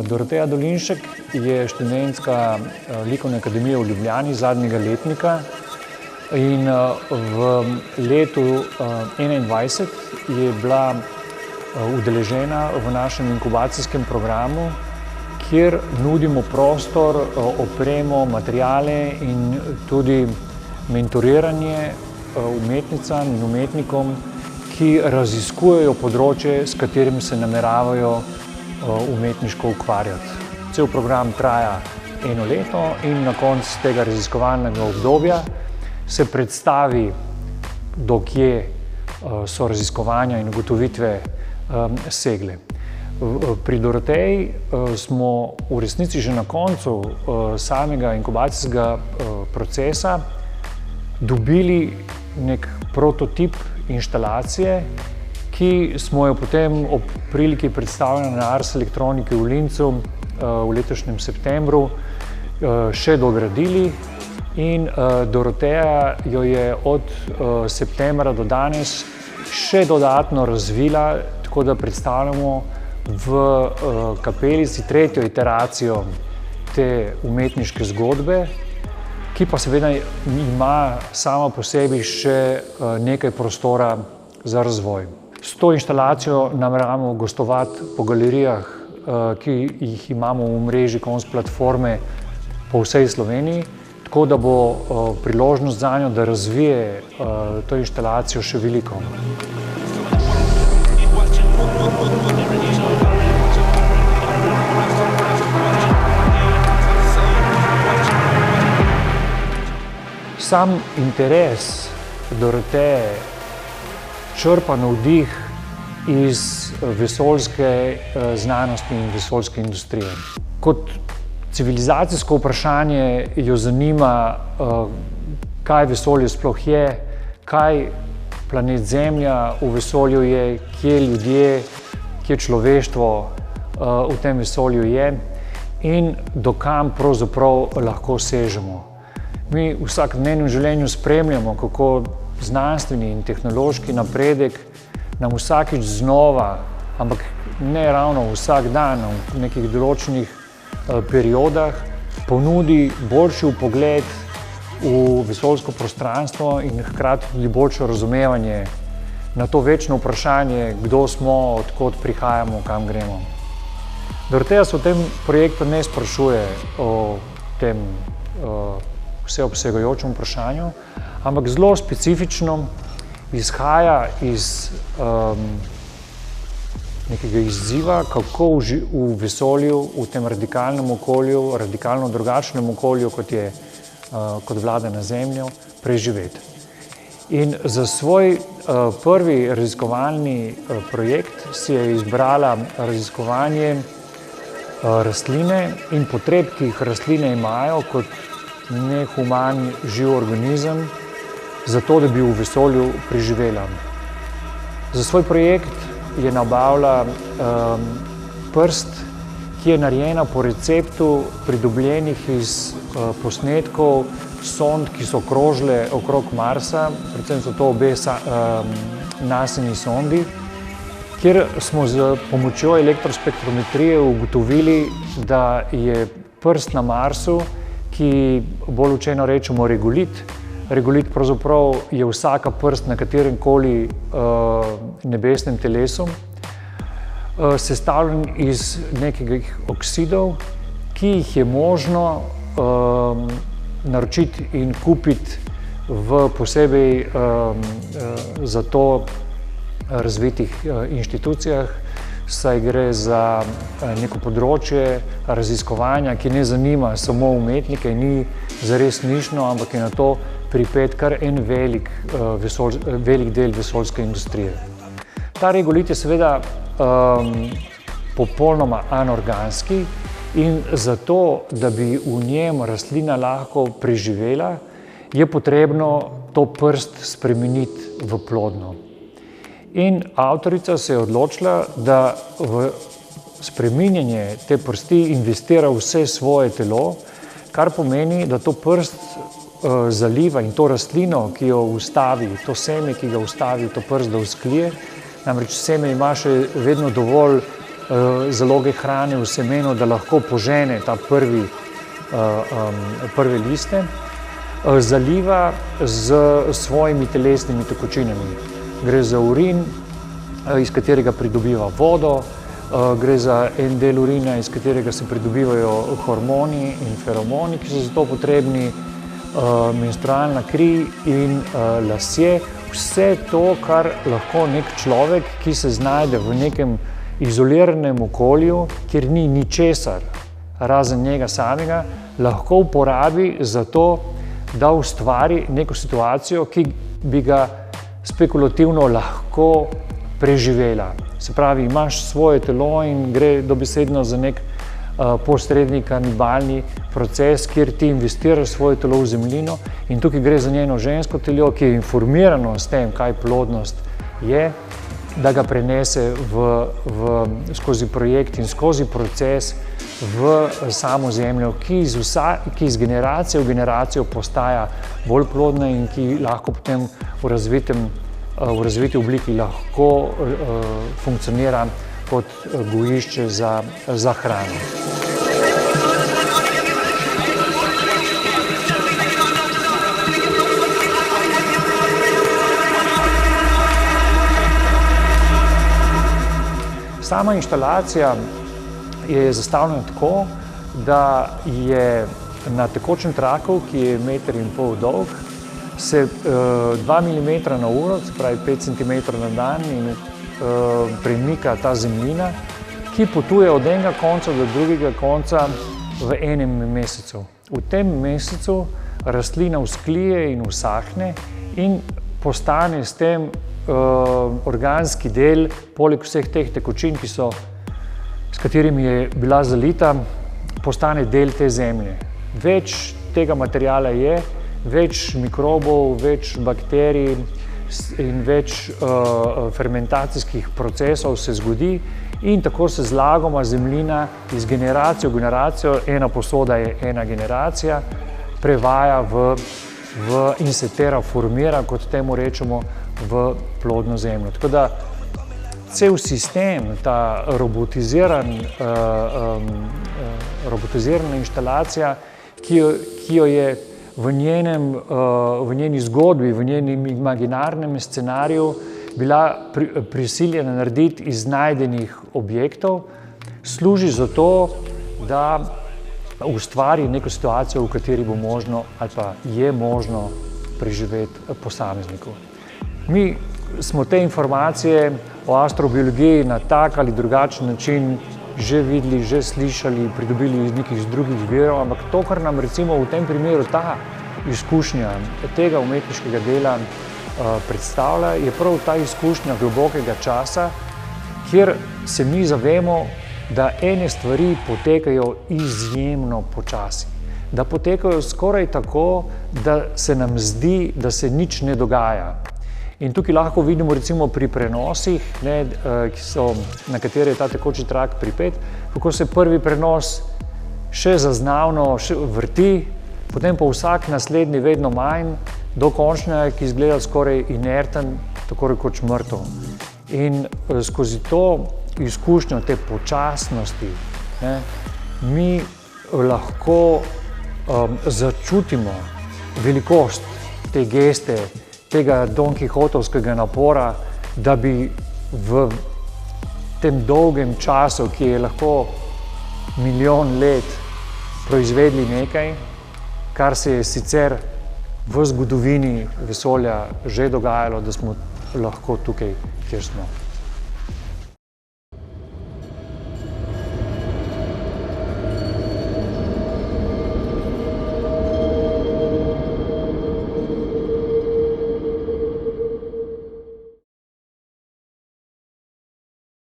Doroteja Dolinšek je študentka Likovne akademije v Ljubljani zadnjega letnika in v letu 2021 je bila udeležena v našem inkubacijskem programu, kjer nudimo prostor, opremo, materiale in tudi mentoriranje umetnicam in umetnikom, ki raziskujejo področje, s katerim se nameravajo umetniško ukvarjati. Cel program traja 1 leto in na koncu tega raziskovalnega obdobja se predstavi, do kje so raziskovanja in ugotovitve segle. Pri Doroteji smo v resnici že na koncu samega inkubacijskega procesa dobili nek prototip inštalacije, ki smo jo potem ob priliki predstavljanja na Ars Elektroniki v Linzu v letošnjem septembru še dogradili in Doroteja jo je od septembra do danes še dodatno razvila, tako da predstavljamo v kapelici 3. iteracijo te umetniške zgodbe, ki pa seveda ima sama po sebi še nekaj prostora za razvoj. S to inštalacijo nameravamo gostovati po galerijah, ki jih imamo v mreži KONS platforme po vsej Sloveniji, tako da bo priložnost zanjo, da razvije to inštalacijo, še veliko. Sam interes Doroteje črpa navdih iz vesoljske znanosti in vesoljske industrije. Kot civilizacijsko vprašanje jo zanima, kaj vesolje sploh je, kaj planet Zemlja v vesolju je, kje ljudje, kje človeštvo v tem vesolju je in do kam pravzaprav lahko sežemo. Mi v vsakodnevnem življenju spremljamo, kako znanstveni in tehnološki napredek nam vsakič znova, ampak ne ravno vsak dan, v nekih določenih periodah, ponudi boljši vpogled v vesoljsko prostranstvo in hkrati tudi boljše razumevanje na to večno vprašanje, kdo smo, od kod prihajamo, kam gremo. Doroteja se v tem projektu ne sprašuje o tem vseobsegajočem vprašanju, ampak zelo specifično izhaja iz nekega izziva, kako v vesolju, v tem radikalnem okolju, radikalno drugačnem okolju, kot vlada na Zemljo, preživeti. In za svoj prvi raziskovalni projekt si je izbrala raziskovanje rastline in potreb, ki jih rastline imajo kot nehuman živ organizem, zato da bi v vesolju preživela. Za svoj projekt je nabavila prst, ki je narejena po receptu pridobljenih iz posnetkov sond, ki so krožile okrog Marsa, predvsem so to obe NASINI sondi, kjer smo z pomočjo elektrospektrometrije ugotovili, da je prst na Marsu, ki bolj učeno rečemo regolit. Regolit pravzaprav je vsaka prst na katerem koli nebesnem telesu, sestavljen iz nekih oksidov, ki jih je možno naročiti in kupiti v posebej za to razvitih inštitucijah, saj gre za neko področje raziskovanja, ki ne zanima samo umetnike, ni zares nišno, ampak je na to pripet kar en velik del vesoljske industrije. Ta regolit je seveda popolnoma anorganski in zato, da bi v njem rastlina lahko preživela, je potrebno to prst spremeniti v plodno. In avtorica se je odločila, da v spreminjanje te prsti investira vse svoje telo, kar pomeni, da to prst zaliva in to rastlino, ki jo ustavi, to seme, ki ga ustavi, to prst, da vzklije. Namreč seme ima še vedno dovolj zaloge hrane v semenu, da lahko požene ta prve liste, zaliva z svojimi telesnimi tekočinami. Gre za urin, iz katerega pridobiva vodo, gre za en del urina, iz katerega se pridobivajo hormoni in feromoni, ki so za to potrebni, menstrualna kri in lasje. Vse to, kar lahko nek človek, ki se znajde v nekem izoliranem okolju, kjer ni ničesar razen njega samega, lahko uporabi za to, da ustvari neko situacijo, ki bi ga spekulativno lahko preživela. Se pravi, imaš svoje telo in gre dobesedno za nek posredni kanibalni proces, kjer ti investiraš svoje telo v zemljino in tukaj gre za njeno žensko telo, ki je informirano s tem, kaj plodnost je, da ga prenese skozi projekt in skozi proces v samo zemljo, ki iz generacije v generacijo postaja bolj plodna in ki lahko potem v razviti obliki lahko funkcionira kot gojišče za hrano. Sama inštalacija je zastavljena tako, da je na tekočem traku, ki je 1,5 metra dolg, se 2 mm na uro, se pravi 5 cm na dan, in premika ta zemljina, ki potuje od enega konca do drugega konca v enem mesecu. V tem mesecu rastlina vzklije in usahne in postane s tem organski del, poleg vseh teh tekočin, s katerimi je bila zalita, postane del te zemlje. Več tega materiala je, več mikrobov, več bakterij in več fermentacijskih procesov se zgodi in tako se zlagoma zemljina iz generacije v generacijo, ena posoda je ena generacija, prevaja in se terraformira, kot temu rečemo, v plodno zemljo. Tako da cel sistem, ta robotizirana inštalacija, ki jo je v njeni zgodbi, v njenem imaginarnem scenariju bila prisiljena narediti iz najdenih objektov, služi za to, da ustvari neko situacijo, v kateri bo možno ali pa je možno preživeti posamezniku. Mi smo te informacije o astrobiologiji na tak ali drugačen način že videli, že slišali, pridobili iz nekih drugih virov, ampak to, kar nam recimo v tem primeru ta izkušnja tega umetniškega dela predstavlja, je prav ta izkušnja globokega časa, kjer se mi zavemo, da ene stvari potekajo izjemno počasi. Da potekajo skoraj tako, da se nam zdi, da se nič ne dogaja. In tukaj lahko vidimo recimo pri prenosih, na katere je ta tekoči trak pripet, kako se prvi prenos še zaznavno vrti, potem pa vsak naslednji vedno manj, do končnega, ki izgleda skoraj inerten, tako rekoč mrtev. In skozi to izkušnjo te počasnosti mi lahko začutimo velikost te geste, tega donkihotovskega napora, da bi v tem dolgem času, ki je lahko milijon let, proizvedli nekaj, kar se je sicer v zgodovini vesolja že dogajalo, da smo lahko tukaj, kjer smo.